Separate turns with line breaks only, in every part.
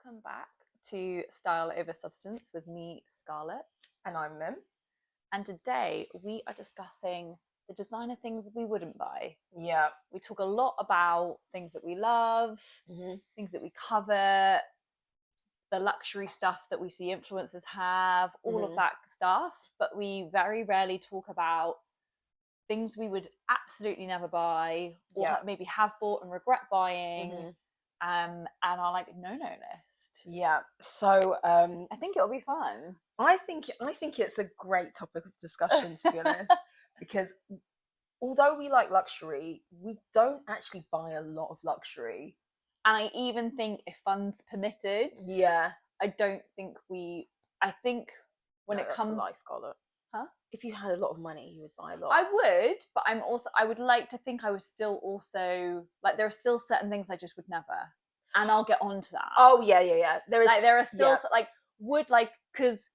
Welcome back to Style Over Substance with me, Scarlett.
And I'm Mim.
And today we are discussing the designer things we wouldn't buy.
Yeah.
We talk a lot about things that we love, things that we covet, the luxury stuff that we see influencers have, all of that stuff. But we very rarely talk about things we would absolutely never buy or maybe have bought and regret buying. And our like no list.
Yeah. So
I think it'll be fun.
I think it's a great topic of discussion, to be honest, because although we like luxury, we don't actually buy a lot of luxury.
And I even think if funds permitted, I don't think I think when it comes,
that's a lie, Scarlett.
Huh?
If you had a lot of money, you would buy a lot.
I would, but I would like to think I would still also, like, there are still certain things I just would never. And I'll get on to that.
Oh, yeah. There
are still, because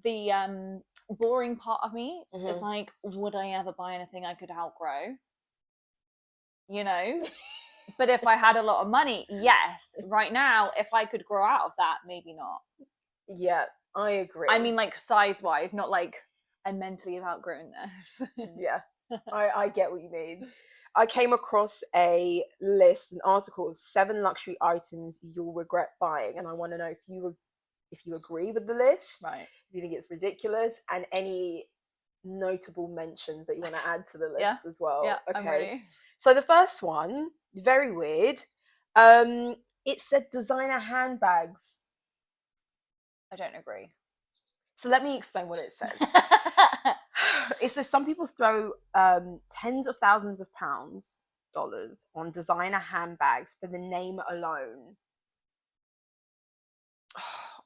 the boring part of me is like, would I ever buy anything I could outgrow? You know? But if I had a lot of money, yes. Right now, if I could grow out of that, maybe not.
Yeah, I agree.
I mean, like, size-wise, not like I mentally have outgrown this.
Yeah, I get what you mean. I came across an article of 7 luxury items you'll regret buying, and I want to know if you agree with the list,
right?
If you think it's ridiculous, and any notable mentions that you want to add to the list as well.
Yeah,
okay.
I'm ready.
So the first one, very weird. It said designer handbags.
I don't agree.
So let me explain what it says. It says some people throw tens of thousands of dollars on designer handbags for the name alone.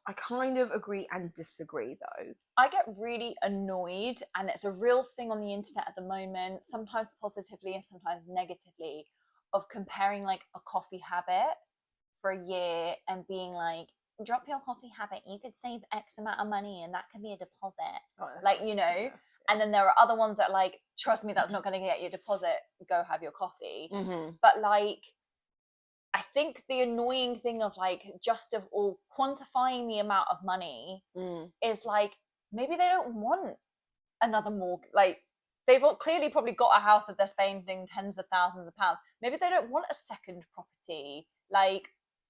I kind of agree and disagree, though.
I get really annoyed, and it's a real thing on the internet at the moment, sometimes positively and sometimes negatively, of comparing like a coffee habit for a year and being like, drop your coffee habit, you could save X amount of money and that can be a deposit. Like, you know, yeah. And then there are other ones that like, trust me, that's not going to get you a deposit, go have your coffee. But like, I think the annoying thing of like or quantifying the amount of money is like, maybe they don't want another mortgage. Like, they've clearly probably got a house that they're spending tens of thousands of pounds. Maybe they don't want a second property. Like,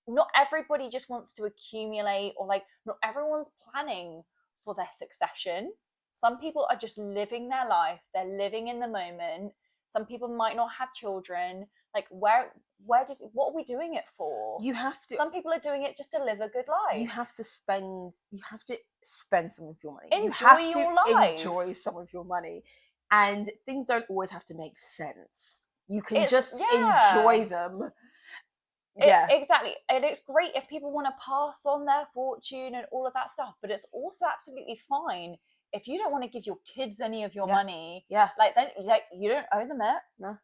not everybody just wants to accumulate, or like, not everyone's planning for their succession. Some people are just living their life. They're living in the moment. Some people might not have children. Like, what are we doing it for?
You have to.
Some people are doing it just to live a good life.
You have to spend some of your money.
Enjoy your life.
Enjoy some of your money. And things don't always have to make sense. You can just enjoy them.
Yeah, exactly. And it's great if people want to pass on their fortune and all of that stuff, but it's also absolutely fine if you don't want to give your kids any of your money.
Yeah.
Like, then, like, you don't owe them it.
No.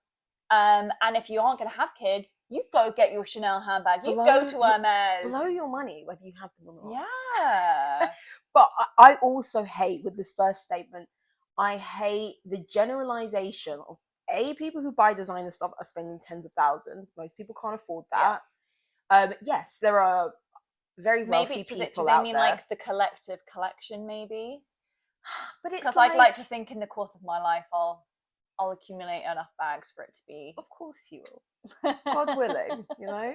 And if you aren't going to have kids, you go get your Chanel handbag. You go to Hermes.
Blow your money, whether you have them or not.
Yeah.
But I also hate, with this first statement, I hate the generalization of people who buy designer stuff are spending tens of thousands. Most people can't afford that. Yeah. Yes, there are very wealthy people out there.
Do they mean like the collective collection, maybe?
But it's
because I'd like to think in the course of my life I'll accumulate enough bags for it to be.
Of course you will. God willing, you know.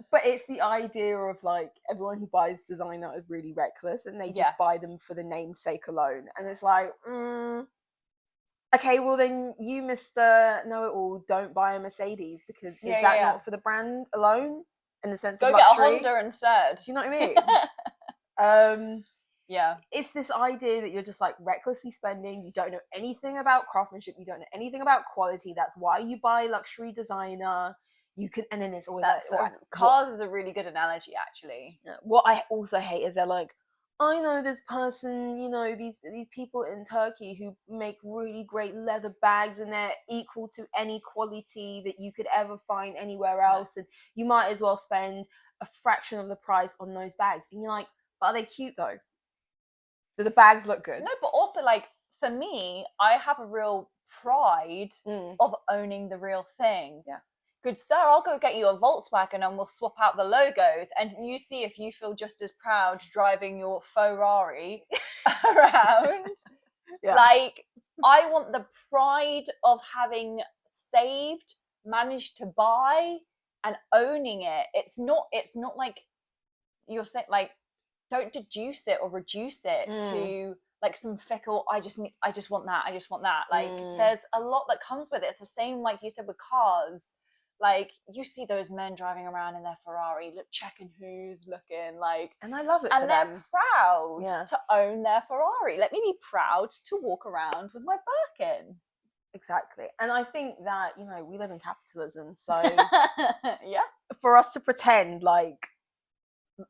But it's the idea of like, everyone who buys designer is really reckless and they just buy them for the namesake alone. And it's like, okay, well then you, Mr. Know-it-all, don't buy a Mercedes, because is that not for the brand alone in the sense of luxury?
Go get a Honda instead.
Do you know what I mean?
Yeah.
It's this idea that you're just like recklessly spending. You don't know anything about craftsmanship. You don't know anything about quality. That's why you buy luxury designer. You can, and then it's always
cars is a really good analogy, actually.
What I also hate is they're like, I know this person, you know, these people in Turkey who make really great leather bags and they're equal to any quality that you could ever find anywhere else, and you might as well spend a fraction of the price on those bags. And you're like, but are they cute though? Do the bags look good?
No, but also, like, for me, I have a real pride of owning the real thing.
Yeah.
good sir, I'll go get you a Volkswagen and we'll swap out the logos, and you see if you feel just as proud driving your Ferrari around.
Yeah.
Like, I want the pride of having saved, managed to buy, and owning it. It's not like you're saying, like, don't deduce it or reduce it to like some fickle, I just want that, like there's a lot that comes with it. It's the same, like you said, with cars. Like, you see those men driving around in their Ferrari, checking who's looking, like,
and I love it
and
for
they're
them.
proud
Yeah.
to own their Ferrari. Let me be proud to walk around with my Birkin.
Exactly. And I think that, you know, we live in capitalism, so
yeah,
for us to pretend like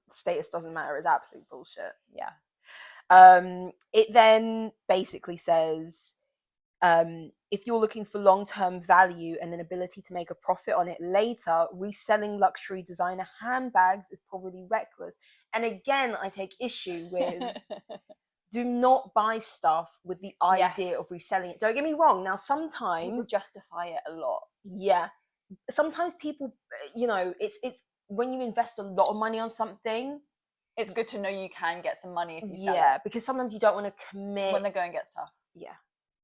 status doesn't matter is absolute bullshit.
yeah.
It then basically says, if you're looking for long-term value and an ability to make a profit on it later, reselling luxury designer handbags is probably reckless. And again, I take issue with do not buy stuff with the idea of reselling it. Don't get me wrong. Now, sometimes
people justify it a lot.
Yeah. Sometimes people, you know, it's when you invest a lot of money on something,
it's good to know you can get some money if you sell
yeah,
it.
because sometimes you don't want to commit
when the going gets tough.
Yeah,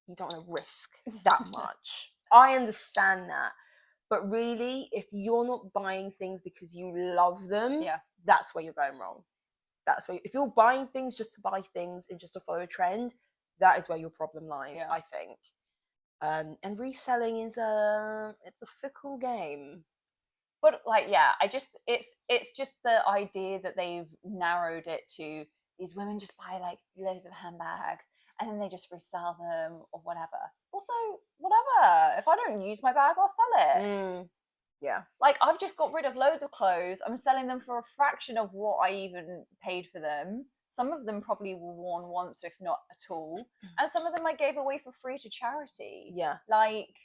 you don't want to risk that much. I understand that, but really, if you're not buying things because you love them, that's where you're going wrong. That's where if you're buying things just to buy things and just to follow a trend, that is where your problem lies. I think. And reselling is it's a fickle game.
But like, yeah, it's just the idea that they've narrowed it to these women just buy like loads of handbags and then they just resell them or whatever. Also, whatever. If I don't use my bag, I'll sell it.
Yeah.
Like, I've just got rid of loads of clothes. I'm selling them for a fraction of what I even paid for them. Some of them probably were worn once, if not at all. And some of them I gave away for free to charity.
Yeah.
Like,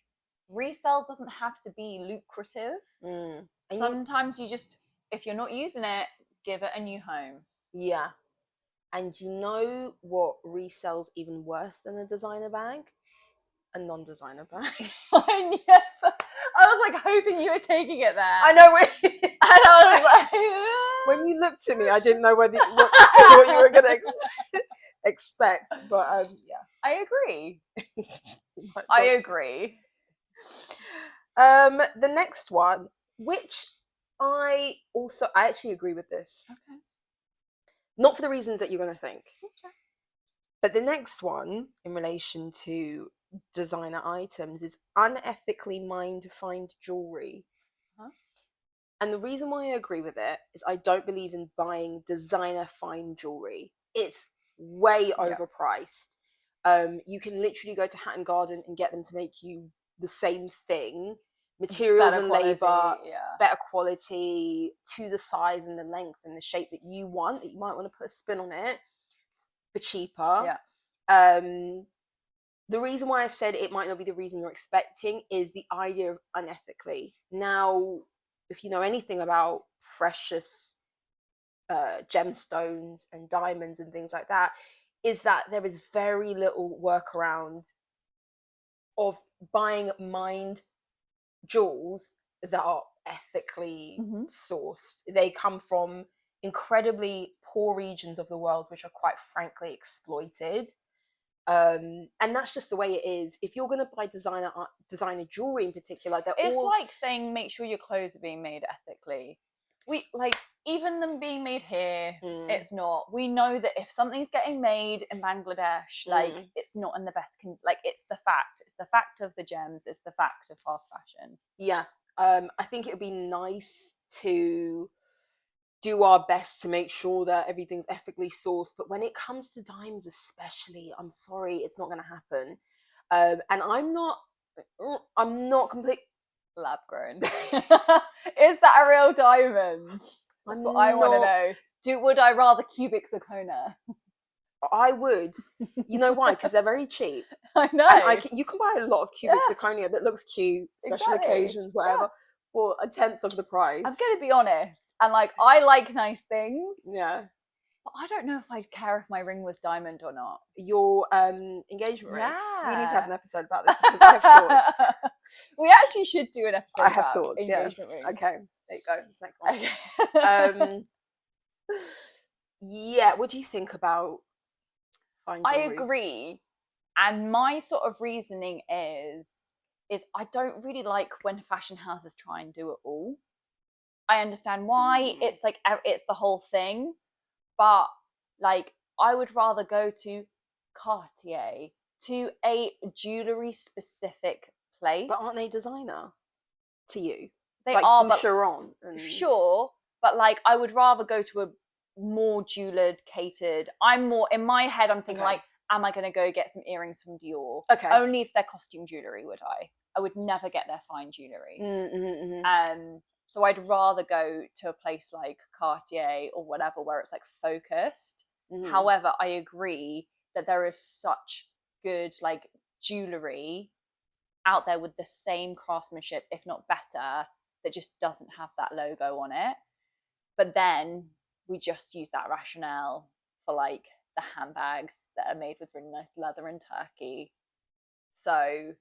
resale doesn't have to be lucrative. Sometimes you just, if you're not using it, give it a new home.
Yeah. And you know what resells even worse than a designer bag? A non-designer bag.
I was like hoping you were taking it there.
I know.
And I was like,
when you looked at me, I didn't know what you were going to expect. But yeah,
I agree. I agree.
The next one, which I actually agree with this.
Okay.
Not for the reasons that you're going to think. Okay. But the next one, in relation to designer items, is unethically mined-find jewelry.
Huh?
And the reason why I agree with it is I don't believe in buying designer fine jewelry. It's way overpriced. You can literally go to Hatton Garden and get them to make you the same thing. Materials and labor, better quality, to the size and the length and the shape that you want, that you might want to put a spin on it, for cheaper. The reason why I said it might not be the reason you're expecting is the idea of unethically. Now, if you know anything about precious gemstones and diamonds and things like that, is that there is very little workaround of buying mined jewels that are ethically sourced. They come from incredibly poor regions of the world, which are quite frankly exploited. And that's just the way it is. If you're going to buy designer jewelry in particular,
it's like saying make sure your clothes are being made ethically. We like, even them being made here, it's not. We know that if something's getting made in Bangladesh, like, it's not in the best like, it's the fact. It's the fact of the gems. It's the fact of fast fashion.
Yeah. I think it would be nice to do our best to make sure that everything's ethically sourced, but when it comes to diamonds especially, I'm sorry, it's not going to happen. And I'm not complete
lab grown. Is that a real diamond? That's what I want to know. Would I rather cubic zirconia?
I would. You know why? Because they're very cheap.
I know.
And you can buy a lot of cubic zirconia that looks cute, special occasions, whatever, for 1/10 of the price.
I'm going to be honest. And like, I like nice things.
Yeah.
But I don't know if I'd care if my ring was diamond or not.
Your engagement ring. We need to have
Yeah.
an episode about this because I have thoughts.
We actually should do an episode
I have
about
thoughts. Yeah.
engagement rings.
Okay. There you go. This next one.
Okay.
Yeah. What do you think about fine
I
jewelry?
agree. And my sort of reasoning is I don't really like when fashion houses try and do it all. I understand why. It's like it's the whole thing, but like I would rather go to Cartier, to a jewelry specific place.
But aren't they designer to you?
They
like
are,
Boucheron
but
and...
sure. But like I would rather go to a more jeweler catered. I'm more in my head. I'm thinking like, am I going to go get some earrings from Dior?
Okay.
Only if they're costume jewelry would I. I would never get their fine jewelry. So I'd rather go to a place like Cartier or whatever where it's like focused. However, I agree that there is such good like jewelry out there with the same craftsmanship, if not better, that just doesn't have that logo on it. But then we just use that rationale for like the handbags that are made with really nice leather in Turkey. So,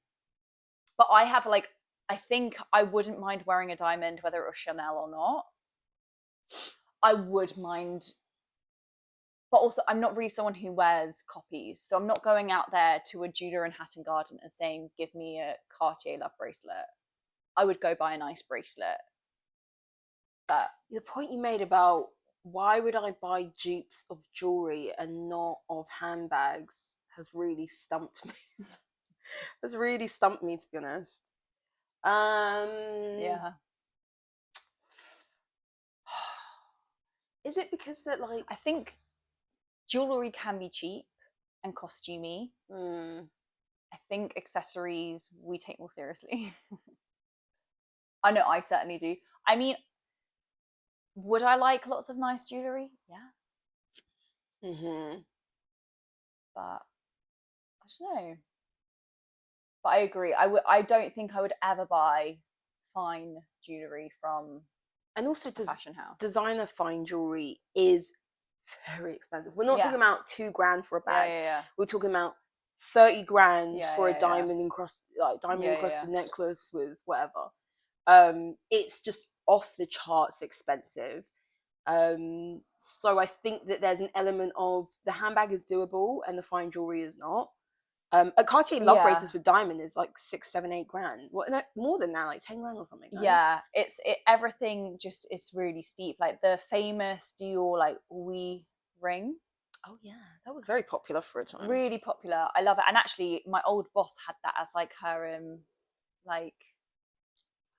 but I have like, I think I wouldn't mind wearing a diamond, whether it was Chanel or not. I would mind, but also I'm not really someone who wears copies. So I'm not going out there to a jeweler in Hatton Garden and saying, give me a Cartier love bracelet. I would go buy a nice bracelet. But
the point you made about why would I buy dupes of jewelry and not of handbags has really stumped me. Has really stumped me, to be honest.
Yeah.
Is it because that like
I think jewelry can be cheap and costumey. I think accessories we take more seriously. I know I certainly do. I mean, would I like lots of nice jewelry? Yeah. But I don't know. But I agree. I don't think I would ever buy fine jewelry from
and also
a fashion house.
Designer fine jewelry is very expensive. We're not talking about $2,000 for a bag.
Yeah.
We're talking about 30 grand for a diamond encrusted necklace with whatever. It's just off the charts expensive. So I think that there's an element of the handbag is doable and the fine jewelry is not. A Cartier love bracelets with diamond is like 6, 7, 8 grand. What? No, more than that, like 10 grand or something. No?
Yeah, everything just is really steep. Like the famous Dior like we ring.
Oh yeah, that was very popular for a time.
Really popular. I love it. And actually, my old boss had that as like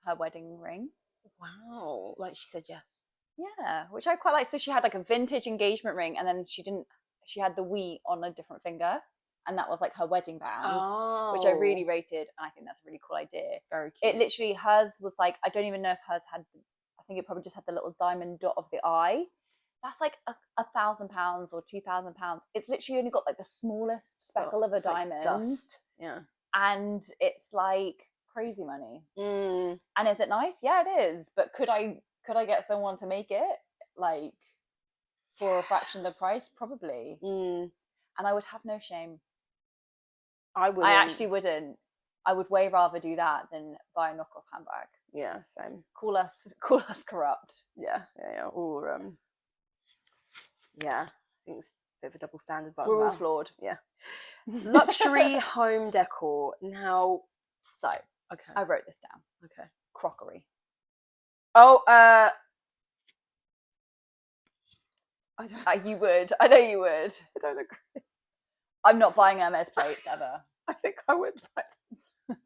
her wedding ring.
Wow, like she said yes.
Yeah, which I quite like. So she had like a vintage engagement ring, and then she had the we on a different finger. And that was like her wedding band, which I really rated. And I think that's a really cool idea.
Very cute.
It literally, hers was like, I don't even know if hers had, I think it probably just had the little diamond dot of the eye. That's like £1,000 or £2,000. It's literally only got like the smallest speckle of a diamond.
Like dust. Yeah.
And it's like crazy money. And is it nice? Yeah, it is. But could I get someone to make it like for a fraction of the price? Probably. And I would have no shame.
I wouldn't.
I actually wouldn't. I would way rather do that than buy a knockoff handbag.
Yeah, same.
Call us corrupt.
Yeah. Or yeah, I think it's a bit of a double standard, but
we're all flawed.
Yeah. Luxury home decor. Now,
so
okay,
I wrote this down.
Okay,
crockery.
Oh,
I don't. You would. I know you would.
I don't agree.
I'm not buying Hermes plates ever.
I think I would buy them.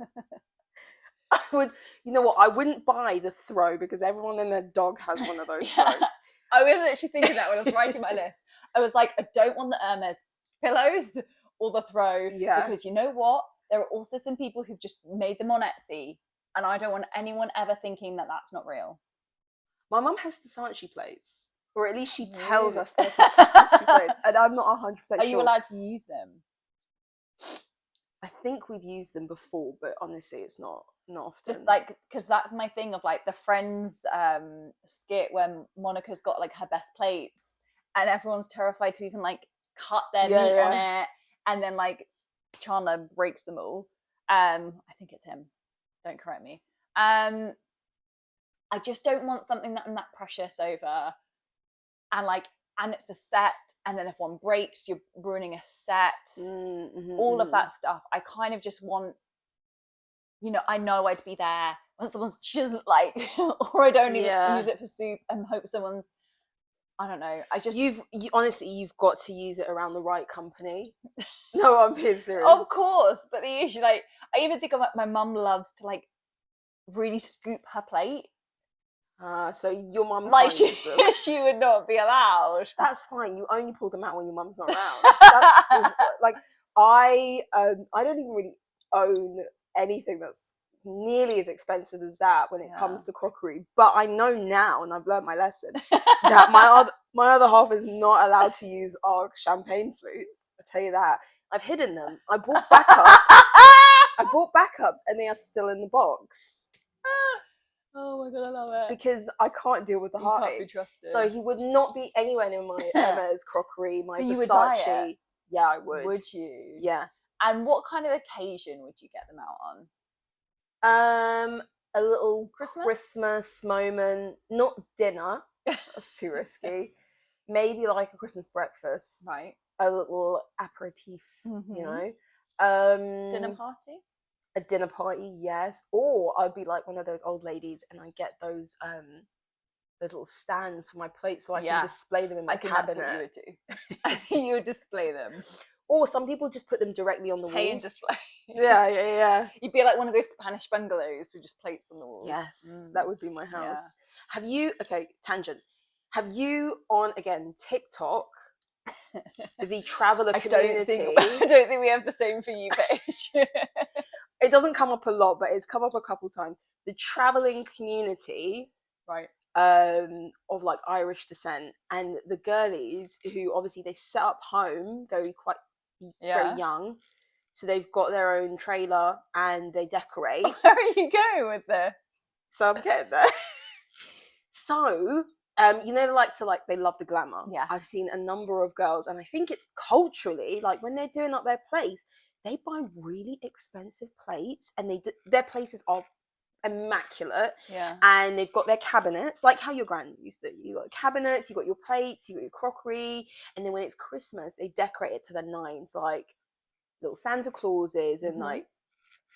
I would. You know what? I wouldn't buy the throw because everyone and their dog has one of those throws.
I was actually thinking that when I was writing my list. I was like, I don't want the Hermes pillows or the throw.
Yeah.
Because you know what? There are also some people who've just made them on Etsy, and I don't want anyone ever thinking that that's not real.
My mum has Versace plates. Or at least she tells us they're Versace plates. And I'm not 100% sure.
Are you allowed to use them?
I think we've used them before, but honestly, it's not often.
Like, because that's my thing of like the Friends skit when Monica's got like her best plates, and everyone's terrified to even like cut their meat on it, and then like Chandler breaks them all. I think it's him. Don't correct me. I just don't want something that I'm that precious over, and it's a set, and then if one breaks, you're ruining a set. All of that stuff. I kind of just want, I know I'd be there when someone's chiseled, like, or I don't even use it for soup and hope someone's. I don't know.
Honestly, you've got to use it around the right company. No, I'm being serious.
Of course, but the issue, like, I even think of my mum loves to like really scoop her plate.
So your mum
like she would not be allowed.
That's fine. You only pull them out when your mum's not around. Like I don't even really own anything that's nearly as expensive as that when it comes to crockery. But I know now, and I've learned my lesson, that my other half is not allowed to use our champagne flutes. I tell you that. I've hidden them. I bought backups, and they are still in the box.
Oh my god, I love it.
Because I can't deal with the heartache.
Can't be trusted.
So he would not be anywhere near my Hermes crockery, my
so you
Versace.
Would buy it?
Yeah, I would.
Would you?
Yeah.
And what kind of occasion would you get them out
on? A little Christmas moment, not dinner. That's too risky. Maybe like a Christmas breakfast.
Right.
A little aperitif,
Dinner party?
A dinner party, yes. Or I'd be like one of those old ladies and I get those little stands for my plates so I can display them in my cabinet.
That's what you would do. I think you would display them.
Or some people just put them directly on the walls.
And display.
Yeah.
You'd be like one of those Spanish bungalows with just plates on the walls.
Yes, that would be my house. Yeah. Tangent. Have you on, again, TikTok, the traveller community?
I don't think we have the same for you, page.
It doesn't come up a lot, but it's come up a couple times. The traveling community,
right,
of like Irish descent, and the girlies who obviously they set up home very young, so they've got their own trailer and they decorate.
Where are you going with this?
So I'm getting there. So they love the glamour.
Yeah,
I've seen a number of girls, and I think it's culturally, like when they're doing up their place, they buy really expensive plates, and their places are immaculate.
Yeah.
And they've got their cabinets, like how your gran used to. You got cabinets, you got your plates, you got your crockery, and then when it's Christmas, they decorate it to the nines, like little Santa Clauses and like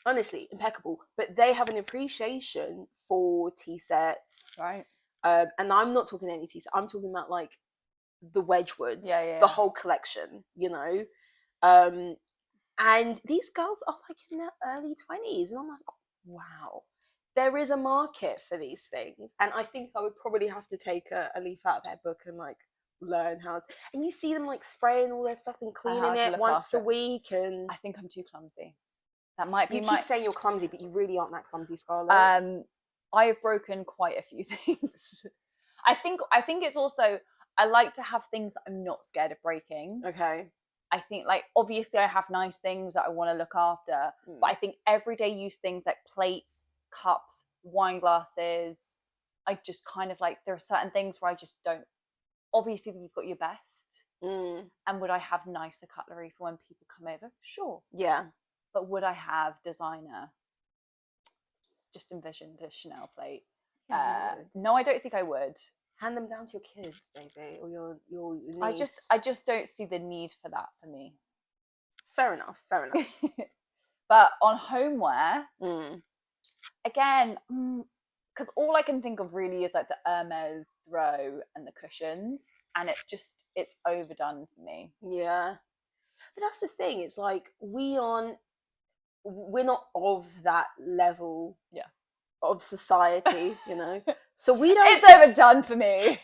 honestly impeccable. But they have an appreciation for tea sets,
right?
And I'm not talking any tea set. I'm talking about like the Wedgwoods, the whole collection, and these girls are like in their early 20s, and I'm like, wow, there is a market for these things. And I think I would probably have to take a leaf out of their book and like learn how to. And you see them like spraying all their stuff and cleaning it once a week. And
I think I'm too clumsy. That might be.
You keep saying you're clumsy, but you really aren't that clumsy, Scarlett.
I have broken quite a few things. I think it's also, I like to have things that I'm not scared of breaking.
Okay.
I think, like, obviously I have nice things that I want to look after, but I think everyday use things like plates, cups, wine glasses, I just kind of like, there are certain things where I just don't. Obviously you've got your best, and would I have nicer cutlery for when people come over? Sure.
Yeah.
But would I have designer? Just envisioned a Chanel plate. No, I don't think I would.
Hand them down to your kids, maybe, or your niece.
I just don't see the need for that for me.
Fair enough.
But on homeware, again, because all I can think of really is like the Hermes throw and the cushions, and it's overdone for me.
Yeah, but that's the thing. It's like we're not of that level.
Yeah.
Of society, so we don't.
It's overdone for me.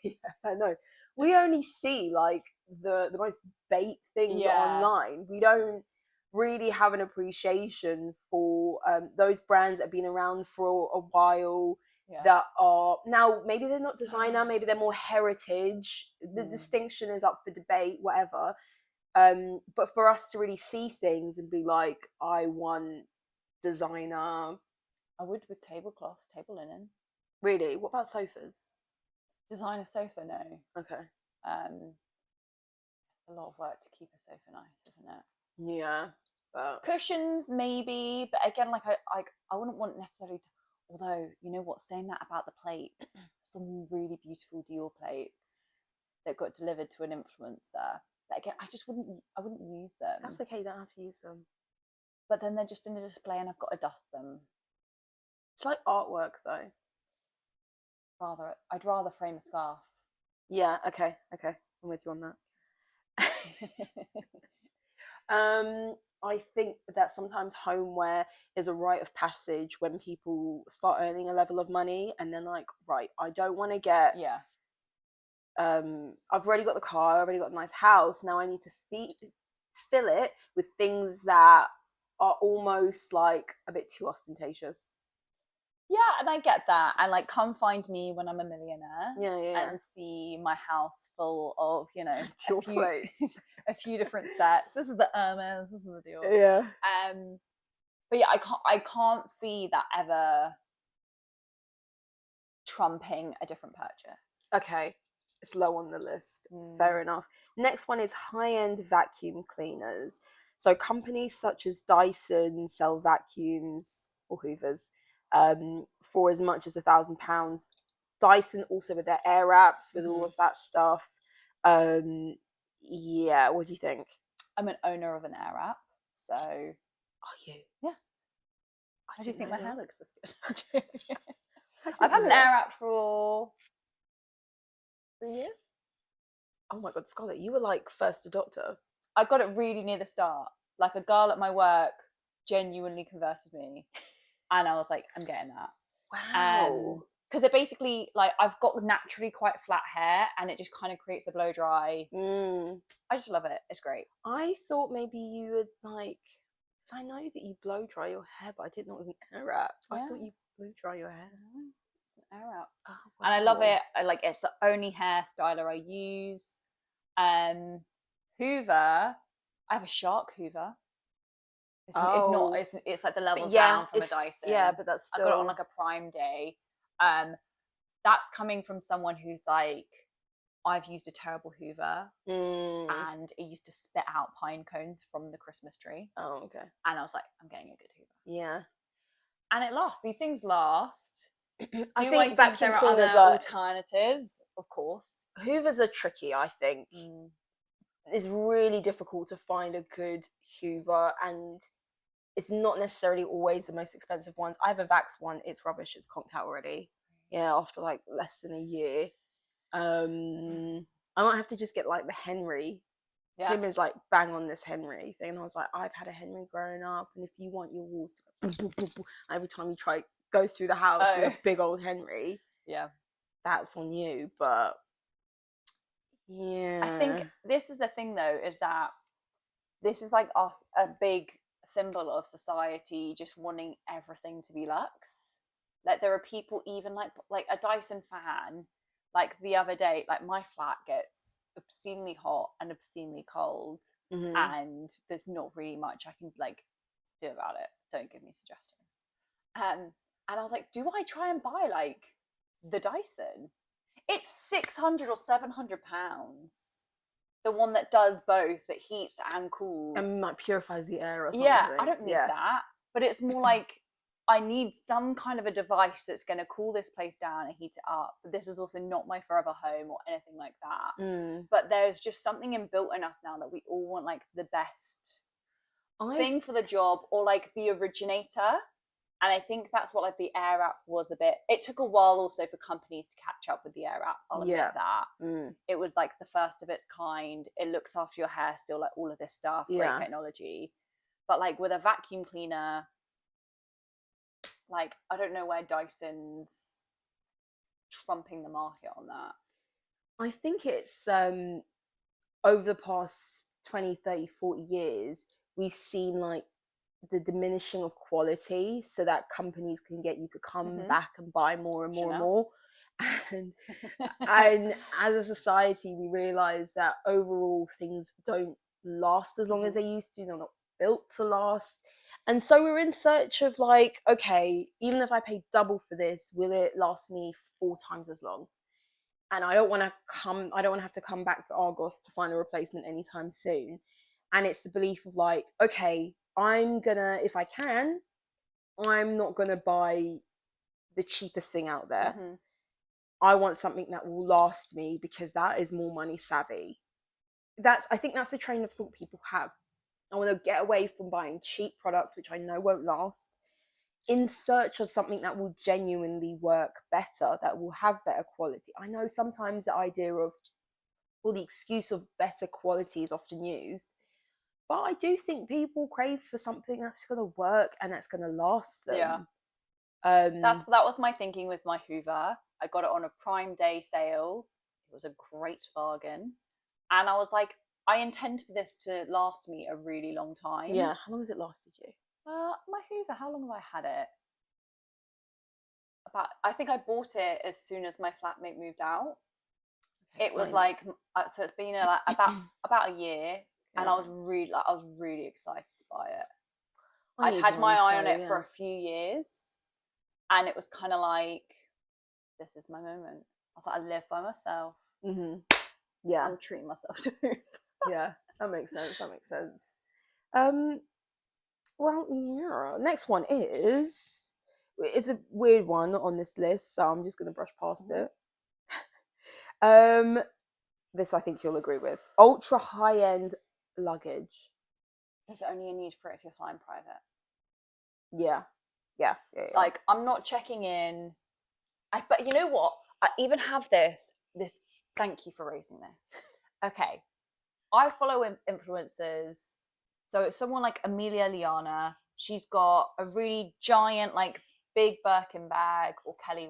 Yeah, I know. We only see like the most bait things online. We don't really have an appreciation for those brands that have been around for a while, that are now, maybe they're not designer, maybe they're more heritage. The distinction is up for debate, whatever. But for us to really see things and be like, I want designer.
I would with tablecloths, table linen.
Really? What about sofas?
Designer sofa, no.
Okay.
It's a lot of work to keep a sofa nice, isn't it?
Yeah, but
Cushions maybe, but again, like I wouldn't want necessarily to, although you know what, saying that about the plates, some really beautiful Dior plates that got delivered to an influencer, but again, I wouldn't use them.
that's okay. You don't have to use them.
But then they're just in a display and I've got to dust them.
It's like artwork, though.
I'd rather frame a scarf.
Yeah. Okay. I'm with you on that. I think that sometimes homeware is a rite of passage when people start earning a level of money and then like, right, I don't want to get
Yeah.
I've already got the car, I've already got a nice house. Now I need to fill it with things that are almost like a bit too ostentatious.
Yeah, and I get that. And like, come find me when I'm a millionaire.
Yeah.
And see my house full of, you know,
Dior plates.
a few different sets. This is the Hermes, this is the Dior.
Yeah.
But yeah, I can't see that ever trumping a different purchase.
Okay. It's low on the list. Fair enough. Next one is high-end vacuum cleaners. So companies such as Dyson sell vacuums or Hoovers for as much as £1,000. Dyson also with their air wraps, with all of that stuff. Yeah, what do you think?
I'm an owner of an air wrap, so.
Are you?
Yeah.
I
do you think my hair looks this good?
I've
had an air wrap for 3 years.
Oh my god, Scarlett, you were like first adopter.
I got it really near the start. Like a girl at my work genuinely converted me, and I was like, I'm getting that.
Wow.
Because it basically, like, I've got naturally quite flat hair, and it just kind of creates a blow dry. I just love it. It's great.
I thought maybe you would like, because I know that you blow dry your hair, but I didn't know it was an air wrap. Yeah. I thought you blow dry your hair.
Air wrap.
Oh, wow.
And I love it. It's the only hairstyler I use. Hoover, I have a Shark Hoover. It's like the level down from a Dyson.
Yeah, but that's still.
I got it on like a Prime Day. That's coming from someone who's like, I've used a terrible Hoover and it used to spit out pine cones from the Christmas tree.
Oh, okay.
And I was like, I'm getting a good Hoover.
Yeah.
And it lasts. These things last.
I think vacuum
there are
cleaners
other alternatives? Of course.
Hoovers are tricky, I think. It's really difficult to find a good Hoover, and it's not necessarily always the most expensive ones. I have a Vax one. It's rubbish. It's conked out already. Yeah, after like less than a year. I might have to just get like the Henry. Yeah. Tim is like bang on this Henry thing. And I was like, I've had a Henry growing up, and if you want your walls to go boom, boom, boom, boom, every time you try go through the house with a big old Henry,
yeah,
that's on you. But yeah,
I think this is the thing though, is that this is like us, a big symbol of society just wanting everything to be luxe. Like there are people even like a Dyson fan. Like the other day, like my flat gets obscenely hot and obscenely cold, and there's not really much I can like do about it. Don't give me suggestions. And I was like, do I try and buy like the Dyson? It's £600 or £700. The one that does both, that heats and cools.
And like purifies the air or something.
Yeah, I don't need that. But it's more like, I need some kind of a device that's going to cool this place down and heat it up. But this is also not my forever home or anything like that. But there's just something inbuilt in us now that we all want like the best thing for the job, or like the originator. And I think that's what like the air wrap was a bit. It took a while also for companies to catch up with the air wrap. I'll admit that. It was like the first of its kind. It looks after your hair still, like all of this stuff, great technology. But like with a vacuum cleaner, like I don't know where Dyson's trumping the market on that.
I think it's over the past 20, 30, 40 years, we've seen like the diminishing of quality so that companies can get you to come back and buy more and more and more. And as a society, we realize that overall things don't last as long as they used to. They're not built to last. And so we're in search of like, okay, even if I pay double for this, will it last me 4 times as long? and I don't want to have to come back to Argos to find a replacement anytime soon. And it's the belief of like, okay, if I can, I'm not gonna buy the cheapest thing out there.
Mm-hmm.
I want something that will last me because that is more money savvy. I think that's the train of thought people have. I want to get away from buying cheap products, which I know won't last, in search of something that will genuinely work better, that will have better quality. I know sometimes the idea of, or the excuse of better quality is often used, but I do think people crave for something that's going to work and that's going to last them.
Yeah. That was my thinking with my Hoover. I got it on a Prime Day sale. It was a great bargain. And I was like, I intend for this to last me a really long time.
Yeah. How long has it lasted you?
My Hoover, how long have I had it? I think I bought it as soon as my flatmate moved out. Okay, it was like, so it's been about a year, yeah. And I was really excited to buy it. I'd had my eye on it for a few years, and it was kind of like, this is my moment. I was like, I live by myself.
Mm-hmm. Yeah,
I'm treating myself to Hoover.
Yeah, that makes sense. Well, yeah. Next one is a weird one on this list, so I'm just gonna brush past it. This I think you'll agree with. Ultra high-end luggage.
There's only a need for it if you're flying private.
Yeah.
Like, I'm not checking in. But you know what? I even have this. Thank you for raising this. Okay, I follow influencers. So someone like Amelia Liana, she's got a really giant, like, big Birkin bag, or Kelly.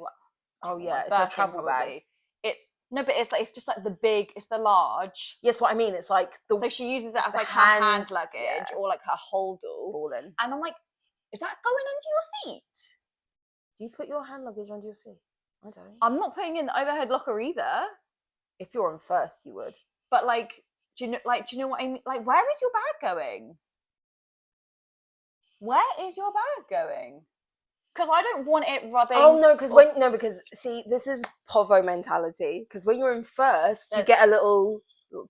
Oh yeah, it's a travel bag.
But it's just like it's the large.
Yes, what I mean. It's like
so she uses it as like her hand luggage, or like her holdall.
Ballin'.
And I'm like, is that going under your seat?
Do you put your hand luggage under your seat? I don't.
I'm not putting it in the overhead locker either.
If you're on first, you would.
But like, do you know what I mean? Like, where is your bag going? Where is your bag going? Because I don't want it rubbing.
Oh no, because see, this is povo mentality. Because when you're in first, you get a little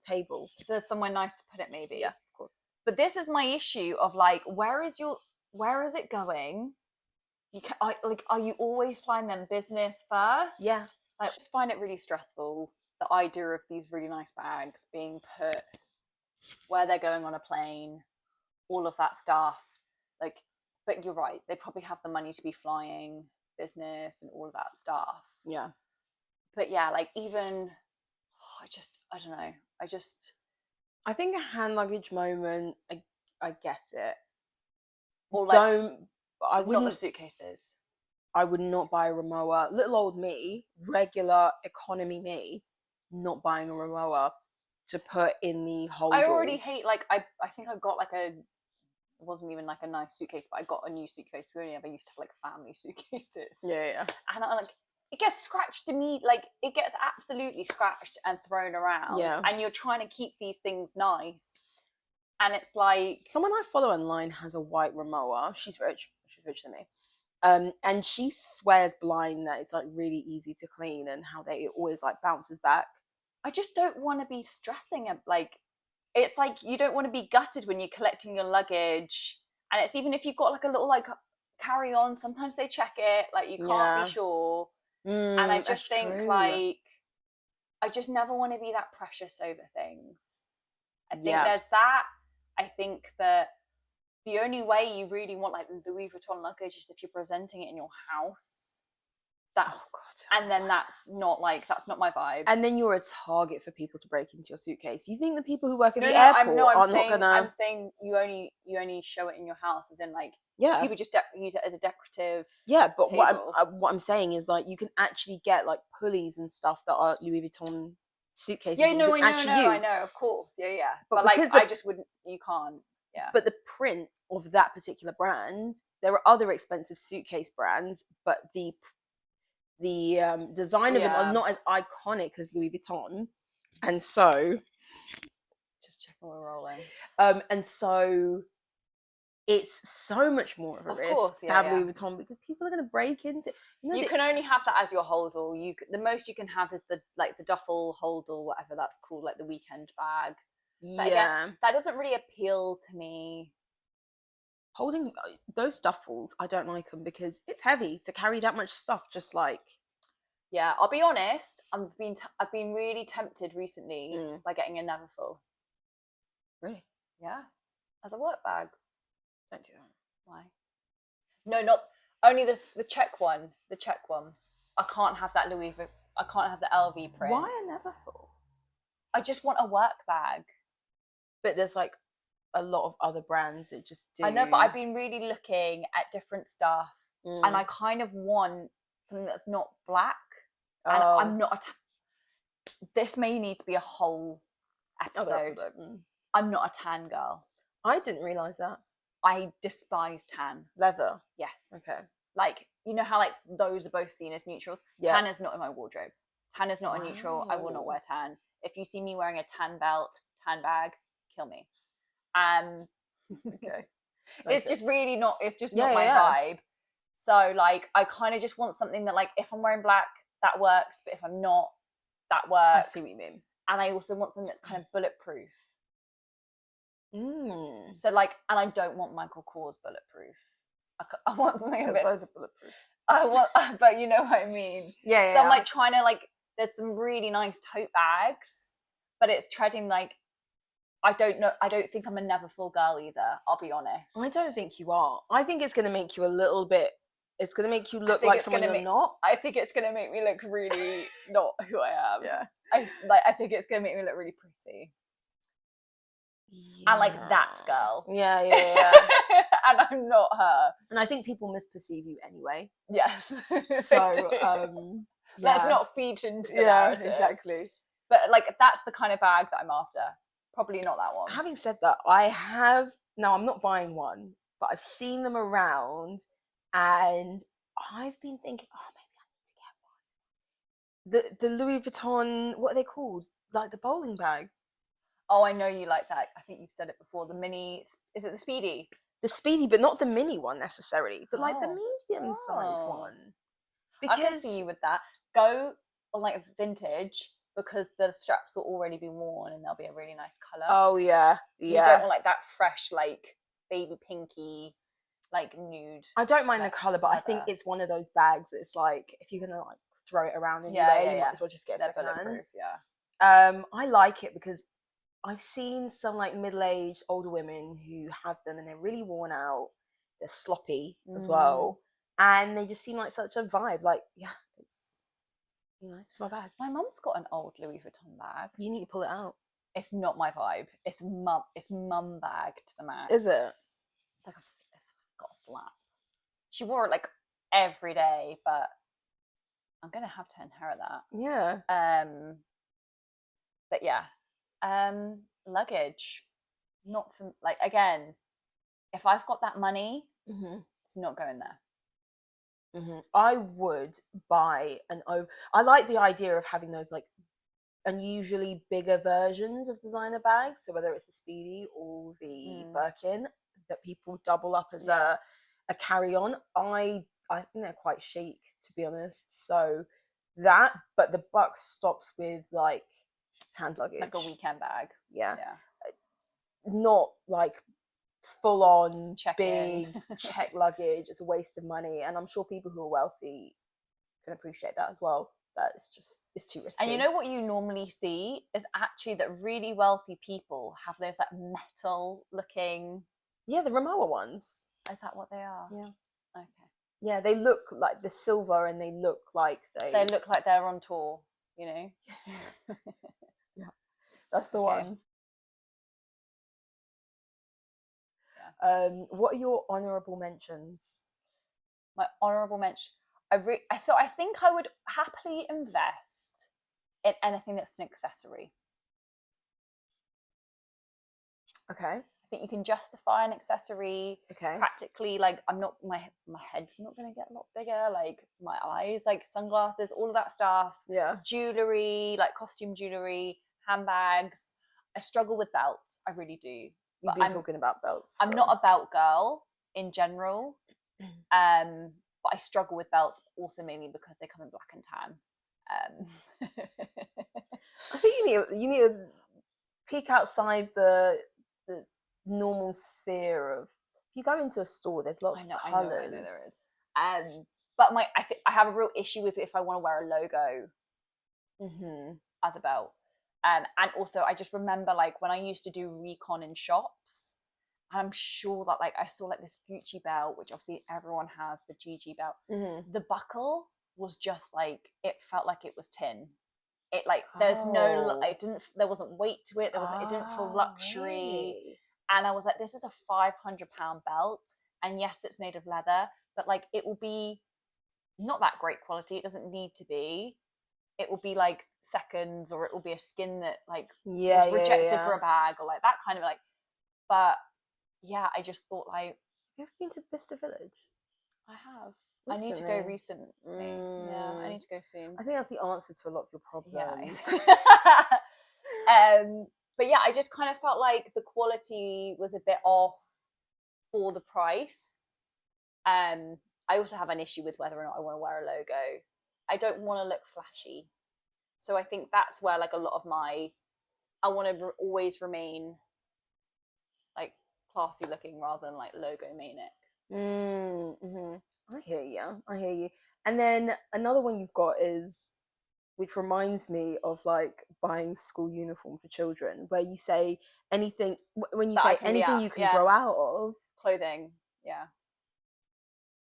table.
So there's somewhere nice to put it, maybe.
Yeah, of course.
But this is my issue of like, where is it going? Are you always flying them business first?
Yeah.
Like, I just find it really stressful, the idea of these really nice bags being put where they're going on a plane, all of that stuff. Like, but you're right, they probably have the money to be flying business and all of that stuff.
Yeah.
But yeah, like, even, I don't know.
I think a hand luggage moment, I get it.
Or like, not the suitcases.
I would not buy a Rimowa. Little old me, regular economy me, not buying a Rimowa to put in the holdall.
I already hate, like, I think I got like it wasn't even like a nice suitcase, but I got a new suitcase. We only ever used to have like family suitcases.
Yeah.
And I like, it gets scratched like it gets absolutely scratched and thrown around.
Yeah.
And you're trying to keep these things nice. And it's like,
someone I follow online has a white Rimowa. She's rich. She's richer than me. And she swears blind that it's like really easy to clean and how it always like bounces back.
I just don't want to be stressing it. Like, it's like, you don't want to be gutted when you're collecting your luggage. And it's even if you've got like a little like carry on, sometimes they check it, like you can't be sure. And I just think like, I just never want to be that precious over things. I think there's that. I think that the only way you really want like the Louis Vuitton luggage is if you're presenting it in your house. And then that's not my vibe. And
then you're a target for people to break into your suitcase. You think the people who work at the airport are not gonna?
I'm saying you only show it in your house, as in like, people just use it as a decorative.
Yeah, but table. What I'm saying is like you can actually get like pulleys and stuff that are Louis Vuitton suitcases.
Yeah, no, I know, of course, yeah. But like, I just wouldn't. You can't. Yeah.
But the print of that particular brand, there are other expensive suitcase brands, but the design of them are not as iconic as Louis Vuitton, and so
just checking we're rolling.
And so it's so much more of a
Of
risk
course,
to
yeah,
have
yeah.
Louis Vuitton because people are going to break into.
You can only have that as your holdall. The most you can have is the duffel holdall, whatever that's called, like the weekend bag. But again,
Yeah,
that doesn't really appeal to me.
holding those duffels, I don't like them because it's heavy to carry that much stuff. Just like,
Yeah, I'll be honest. I've been really tempted recently
Mm.
by getting a Neverfull.
really,
Yeah, as a work bag.
don't do that.
Why? No, not only the Czech one. The Czech one. I can't have that I can't have the LV print.
Why a Neverfull?
I just want a work bag.
But there's like a lot of other brands that just do.
I know, but I've been really looking at different stuff, and I
Mm.
kind of want something that's not black. And
Oh.
I'm not. This may need to be a whole episode. I'm not a tan girl.
I didn't realize that.
I despise tan.
Leather.
Yes.
Okay.
Like, you know how like those are both seen as neutrals?
Yeah.
Tan is not in my wardrobe. Tan is not a neutral. I will not wear tan. If you see me wearing a tan belt, tan bag, kill me.
Okay.
It's just really not, it's just
Yeah,
not my
yeah.
vibe. So like, I kind of just want something that like, if I'm wearing black, that works. But if I'm not, that
I
works.
see what you mean.
And I also want something that's kind of bulletproof.
Mm.
So like, and I don't want Michael Kors bulletproof. I want something a bit.
Those are bulletproof.
I want, but you know what I mean.
Yeah.
So I'm like trying to like. There's some really nice tote bags, but it's treading like. I don't know. I don't think I'm a Neverfull girl either. I'll be honest.
I don't think you are. I think it's going to make you a little bit. It's going to make you look like someone you're not.
I think it's going to make me look really not who I am.
Yeah.
I think it's going to make me look really pretty. Yeah. And like that girl.
Yeah.
And I'm not her.
And I think people misperceive you anyway.
Yes.
So
let's not feed into the narrative.
Exactly.
But like that's the kind of bag that I'm after. Probably not that one.
Having said that, I have now. I'm not buying one, but I've seen them around, and I've been thinking, oh, maybe I need to get one. The Louis Vuitton, what are they called? Like the bowling bag.
Oh, I know you like that. I think you've said it before. The mini, is it the Speedy?
The Speedy, but not the mini one necessarily, but like the medium size one.
Because I can see you with that. Go on like vintage. Because the straps will already be worn and they'll be a really nice colour.
Oh, yeah.
You don't want like that fresh, like baby pinky, like nude.
I don't mind the colour, but
leather.
I think it's one of those bags that's like, if you're going to like throw it around anyway, you might as well just get secondhand.
Yeah.
I like it because I've seen some like middle-aged older women who have them and they're really worn out. They're sloppy as well. And they just seem like such a vibe. Like, yeah, it's my bag.
My mum's got an old Louis Vuitton bag.
You need to pull it out.
It's not my vibe. It's mum bag to the max.
Is it?
It's like it's got a flap. She wore it like every day, but I'm gonna have to inherit that.
Yeah.
But yeah. Luggage. Not for like again, if I've got that money, it's not going there.
I would buy I like the idea of having those like unusually bigger versions of designer bags. So whether it's the Speedy or the Birkin that people double up as a carry-on, I think they're quite chic, to be honest. So that, but the buck stops with like hand luggage,
like a weekend bag.
Yeah. Not like full on big check luggage. It's a waste of money, and I'm sure people who are wealthy can appreciate that as well. But it's too risky.
And you know what you normally see is actually that really wealthy people have those like metal looking.
Yeah, the Rimowa ones.
Is that what they are?
Yeah.
Okay.
Yeah, they look like the silver, and they look like
they look like they're on tour. You know.
Yeah, that's the ones. What are your honourable mentions?
My honourable mention. So I think I would happily invest in anything that's an accessory.
Okay.
I think you can justify an accessory.
Okay.
Practically, like my head's not going to get a lot bigger. Like my eyes, like sunglasses, all of that stuff.
Yeah.
Jewelry, like costume jewelry, handbags. I struggle with belts. I really do.
You've been talking about belts.
I'm not a belt girl in general. But I struggle with belts also mainly because they come in black and tan.
I think you need to peek outside the normal sphere of. If you go into a store, there's lots of colours.
I know there is. But I have a real issue with if I want to wear a logo as a belt. And also I just remember like when I used to do recon in shops, I'm sure that like I saw like this Gucci belt, which obviously everyone has, the GG belt. The buckle was just like, it felt like it was tin. It like there wasn't weight to it. It didn't feel luxury.
Really?
And I was like, this is a £500 belt, and yes, it's made of leather, but like it will be not that great quality. It doesn't need to be. It will be like seconds, or it will be a skin that like was rejected for a bag, or like that kind of like. But yeah, I just thought like,
you've been to Bicester Village.
I have. Recently. I need to go recently. Yeah, I need to go soon.
I think that's the answer to a lot of your problems.
Yeah. But yeah, I just kind of felt like the quality was a bit off for the price. I also have an issue with whether or not I want to wear a logo. I don't want to look flashy. So I think that's where like a lot of I want to always remain like classy looking rather than like logo manic.
I hear you. And then another one you've got is, which reminds me of like buying school uniform for children, where you say anything, when you say anything you can grow out of.
Clothing, yeah.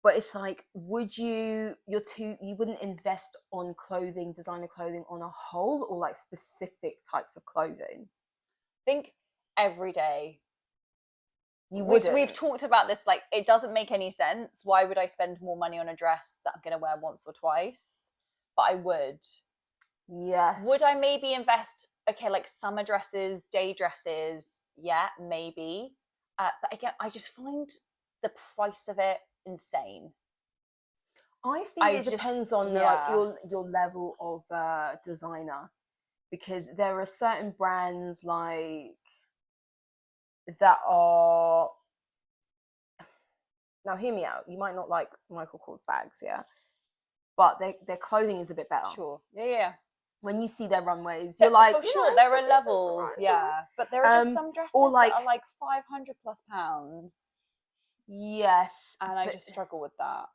But it's like, you wouldn't invest on clothing, designer clothing on a whole, or like specific types of clothing?
I think every day.
We've
talked about this, like it doesn't make any sense. Why would I spend more money on a dress that I'm going to wear once or twice? But I would.
Yes.
Would I maybe invest, like summer dresses, day dresses? Yeah, maybe. But again, I just find the price of it insane.
I think it depends on like your level of designer, because there are certain brands like that are. Now, hear me out. You might not like Michael Kors bags, yeah, but their clothing is a bit better.
Sure. Yeah.
When you see their runways, you're like,
for sure, there are levels, right, yeah. Right. But there are just some dresses that are like £500+.
Yes,
and I just struggle with that.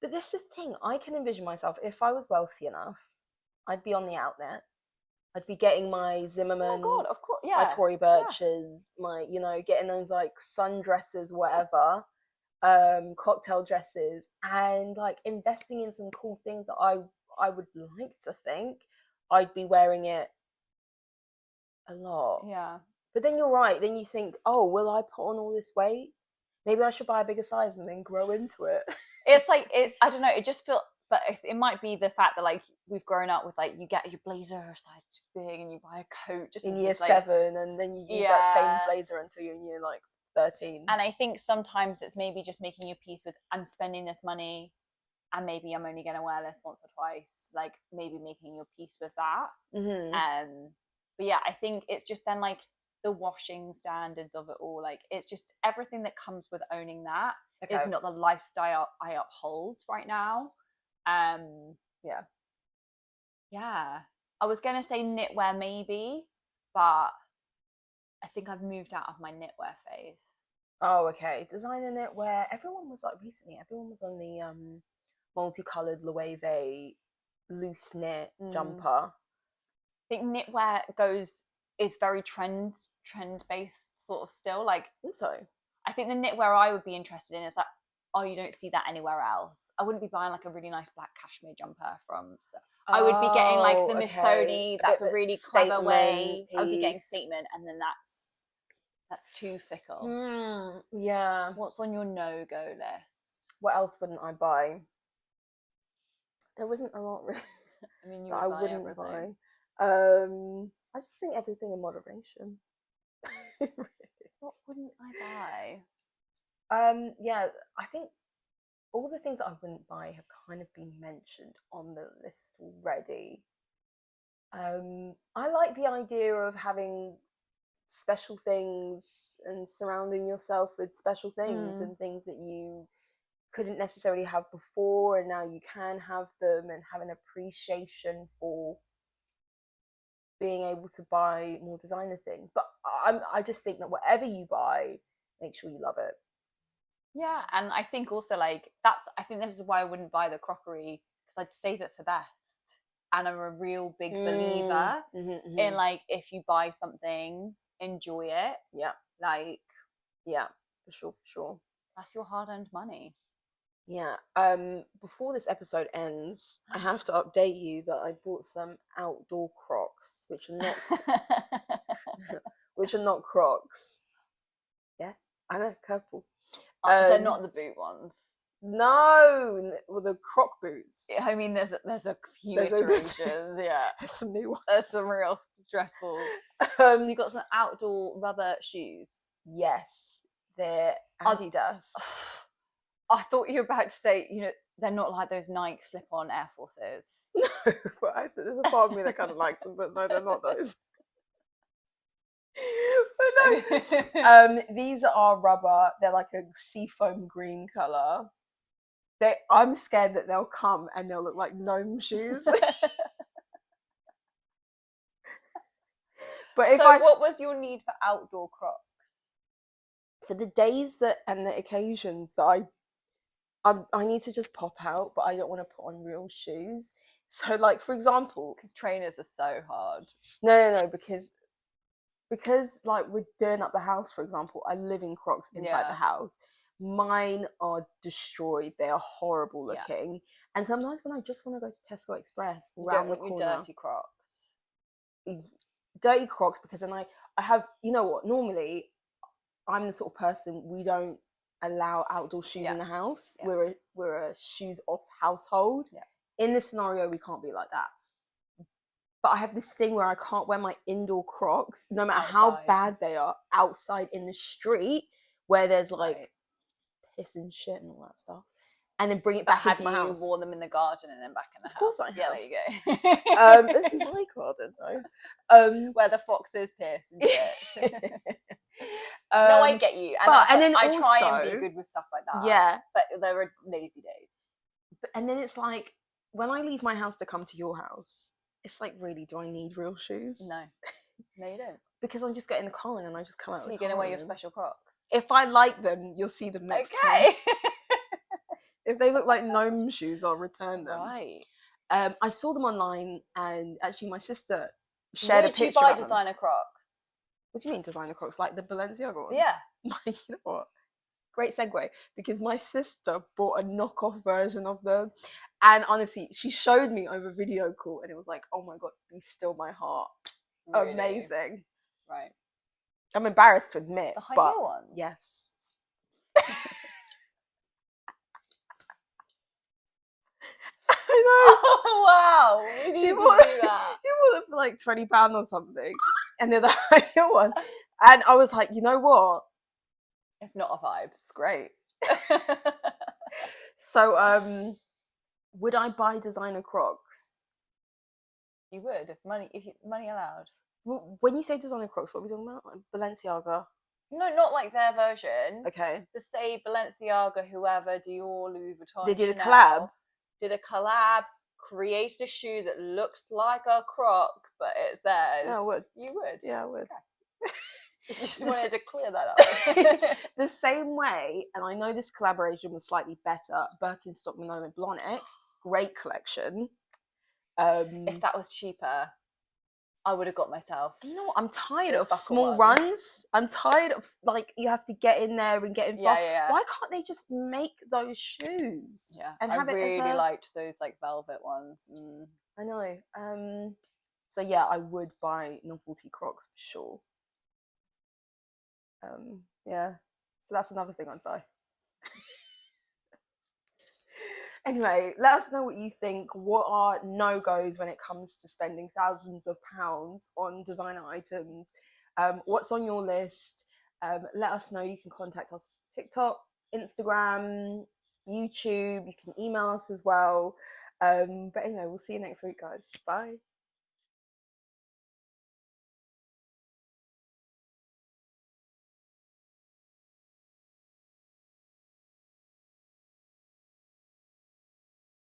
But this is the thing. I can envision myself, if I was wealthy enough, I'd be on the outlet. I'd be getting my Zimmermann,
oh God, of course, yeah,
my Tory Birches, my, getting those like sundresses, whatever, cocktail dresses, and like investing in some cool things that I would like to think I'd be wearing it a lot.
Yeah.
But then you're right. Then you think, oh, will I put on all this weight? Maybe I should buy a bigger size and then grow into it.
It's like, I don't know, it just feels, but it might be the fact that like we've grown up with like you get your blazer a size too big and you buy a coat just
in year 7, and then you use that same blazer until you're in year like 13.
And I think sometimes it's maybe just making your peace with, I'm spending this money and maybe I'm only going to wear this once or twice, like maybe making your peace with that. But yeah, I think it's just then like the washing standards of it all, like it's just everything that comes with owning that is not the lifestyle I uphold right now. Yeah, I was gonna say knitwear maybe, but I think I've moved out of my knitwear phase.
Oh, okay. Designer knitwear. Everyone was on the multicolored Loewe loose knit jumper.
I think knitwear is very trend based sort of still. Like,
I think so.
I think the knitwear I would be interested in is like, oh, you don't see that anywhere else. I wouldn't be buying like a really nice black cashmere jumper from. So I would be getting like the Missoni. That's a really clever way. I would be getting statement, and then that's too fickle.
Yeah.
What's on your no-go list?
What else wouldn't I buy? There wasn't a lot really.
I mean, you would buy everything.
I just think everything in moderation.
What wouldn't I
buy? Yeah, I think all the things that I wouldn't buy have kind of been mentioned on the list already. I like the idea of having special things and surrounding yourself with special things and things that you couldn't necessarily have before, and now you can have them, and have an appreciation for being able to buy more designer things. But I just think that whatever you buy, make sure you love it.
Yeah, and I think also like I think this is why I wouldn't buy the crockery, because I'd save it for best. And I'm a real big believer in like, if you buy something, enjoy it.
Yeah.
Like,
yeah, for sure.
That's your hard-earned money.
Yeah. Before this episode ends, I have to update you that I bought some outdoor Crocs, which are not Crocs. Yeah, I know, curveball.
They're not the boot ones.
No, well, the Croc boots.
I mean, there's a few iterations. Yeah,
there's some new ones.
There's some real stressful. So you got some outdoor rubber shoes.
Yes, they're Adidas.
I thought you were about to say, they're not like those Nike slip-on Air Forces.
No, but there's a part of me that kind of likes them, but no, they're not those. But no, these are rubber. They're like a seafoam green color. I'm scared that they'll come and they'll look like gnome shoes. But
what was your need for outdoor Crocs?
For the days and the occasions that I need to just pop out, but I don't want to put on real shoes. So, like, for example,
because trainers are so hard.
No, because like we're doing up the house, for example, I live in Crocs inside the house. Mine are destroyed. They are horrible looking. Yeah. And sometimes when I just want to go to Tesco Express, round the corner,
dirty Crocs.
Dirty Crocs, because then I have, you know what? Normally, I'm the sort of person, we don't allow outdoor shoes in the house. Yeah. We're a shoes off household. Yeah. In this scenario, we can't be like that. But I have this thing where I can't wear my indoor Crocs, no matter how bad they are, outside in the street where there's like piss and shit and all that stuff, and then bring it back into my house.
Have you worn them in the garden and then back in the house?
Of course I have.
Yeah, there you go.
This is my garden though.
Where the foxes piss and shit. No, I get you. And then I try and be good with stuff like that.
Yeah.
But there are lazy days.
And then it's like, when I leave my house to come to your house, it's like, really, do I need real shoes?
No. No, you don't.
Because I'm just getting in the car and I just come out.
So you're going to wear your special Crocs?
If I like them, you'll see them next time. If they look like gnome shoes, I'll return them.
Right.
I saw them online, and actually my sister shared a picture.
Did you buy designer Crocs?
What do you mean designer Crocs? Like the Balenciaga ones?
Yeah.
You know what? Great segue, because my sister bought a knockoff version of them, and honestly, she showed me over video call, and it was like, oh my god, be still my heart. Really? Amazing.
Right.
I'm embarrassed to admit.
The high heel one?
Yes. I know.
Oh, wow. We need to do that.
She bought it for like £20 or something, and they're the high heel one. And I was like, you know what?
It's not a vibe.
It's great. So, would I buy designer Crocs?
You would, if money allowed.
Well, when you say designer Crocs, what are we talking about? Like Balenciaga?
No, not like their version.
Okay.
So say Balenciaga, whoever, Dior, Louis Vuitton,
they did
Chanel,
a collab.
Did a collab, created a shoe that looks like a Croc, but it's theirs.
Yeah, I would.
You would?
Yeah, I would.
Okay. You just wanted to clear that up.
The same way, and I know this collaboration was slightly better, Birkenstock Manolo Blahnik, great collection.
If that was cheaper, I would have got myself.
You know what? I'm tired of small runs. I'm tired of, like, you have to get in there and get in front.
Yeah.
Why can't they just make those shoes?
Yeah,
and
have I really liked those like velvet ones.
I know. So yeah, I would buy novelty Crocs for sure. Yeah. So that's another thing I'd buy. Anyway, let us know what you think. What are no-goes when it comes to spending thousands of pounds on designer items? What's on your list? Let us know. You can contact us TikTok, Instagram, YouTube. You can email us as well. But anyway, we'll see you next week, guys. Bye.